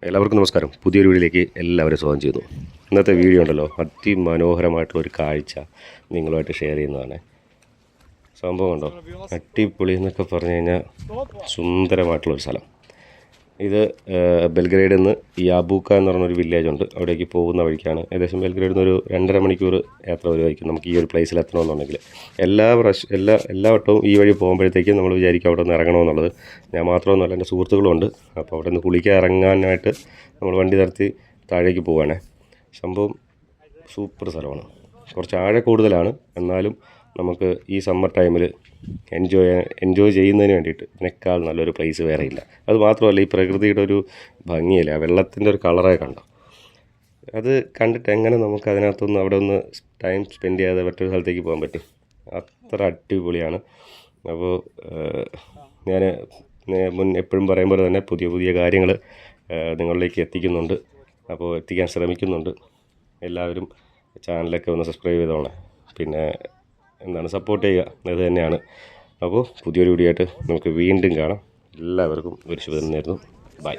എല്ലാവർക്കും നമസ്കാരം. പുതിയൊരു വീഡിയോയിലേക്ക് എല്ലാവരും സ്വാഗതം ചെയ്യുന്നു. ഇന്നത്തെ വീഡിയോ ഉണ്ടല്ലോ, അതിമനോഹരമായിട്ടുള്ളൊരു കാഴ്ച നിങ്ങളുമായിട്ട് ഷെയർ ചെയ്യുന്നതാണ്. സംഭവം ഉണ്ടോ, അടിപൊളി എന്നൊക്കെ പറഞ്ഞു കഴിഞ്ഞാൽ സുന്ദരമായിട്ടുള്ളൊരു സ്ഥലം. ഇത് ബെൽഗ്രേഡിൽ നിന്ന് യാബൂക്ക എന്ന് പറഞ്ഞൊരു വില്ലേജ് ഉണ്ട്. അവിടേക്ക് പോകുന്ന വഴിക്കാണ്. ഏകദേശം ബെൽഗ്രേഡിൽ നിന്ന് ഒരു 2.5 മണിക്കൂർ യാത്ര വരുമായിരിക്കും നമുക്ക് ഈ ഒരു പ്ലേസിൽ എത്തണമെന്നുണ്ടെങ്കിൽ. എല്ലാ വട്ടവും ഈ വഴി പോകുമ്പോഴത്തേക്കും നമ്മൾ വിചാരിക്കും അവിടെ നിന്ന് ഇറങ്ങണമെന്നുള്ളത്. ഞാൻ മാത്രമൊന്നുമല്ല, എൻ്റെ സുഹൃത്തുക്കളുണ്ട്. അപ്പോൾ അവിടെ നിന്ന് കുളിക്കാൻ ഇറങ്ങാനായിട്ട് നമ്മൾ വണ്ടി നിർത്തി താഴേക്ക് പോവുകയാണേ. സംഭവം സൂപ്പർ സ്ഥലമാണ്. കുറച്ച് ആഴ കൂടുതലാണ്, എന്നാലും നമുക്ക് ഈ സമ്മർ ടൈമിൽ എൻജോയ് ചെയ്യുന്നതിന് വേണ്ടിയിട്ട് ഇതിനേക്കാൾ നല്ലൊരു പ്ലേസ് വേറെ ഇല്ല. അത് മാത്രമല്ല, ഈ പ്രകൃതിയുടെ ഒരു ഭംഗിയില്ല, വെള്ളത്തിൻ്റെ ഒരു കളറേ കണ്ടോ. അത് കണ്ടിട്ട് എങ്ങനെ നമുക്ക് അതിനകത്തൊന്ന് അവിടെ ഒന്ന് ടൈം സ്പെൻഡ് ചെയ്യാതെ മറ്റൊരു സ്ഥലത്തേക്ക് പോകാൻ പറ്റും? അത്ര അടിപൊളിയാണ്. അപ്പോൾ ഞാൻ എപ്പോഴും പറയുമ്പോൾ തന്നെ പുതിയ പുതിയ കാര്യങ്ങൾ നിങ്ങളിലേക്ക് എത്തിക്കുന്നുണ്ട്. അപ്പോൾ എത്തിക്കാൻ ശ്രമിക്കുന്നുണ്ട്. എല്ലാവരും ചാനലൊക്കെ ഒന്ന് സബ്സ്ക്രൈബ് ചെയ്തോളെ, പിന്നെ സപ്പോർട്ട് ചെയ്യുക. അത് തന്നെയാണ്. അപ്പോൾ പുതിയൊരു വീഡിയോ ആയിട്ട് നമുക്ക് വീണ്ടും കാണാം. എല്ലാവർക്കും ഒരു ശുഭദിനം നേരുന്നു. ബൈ.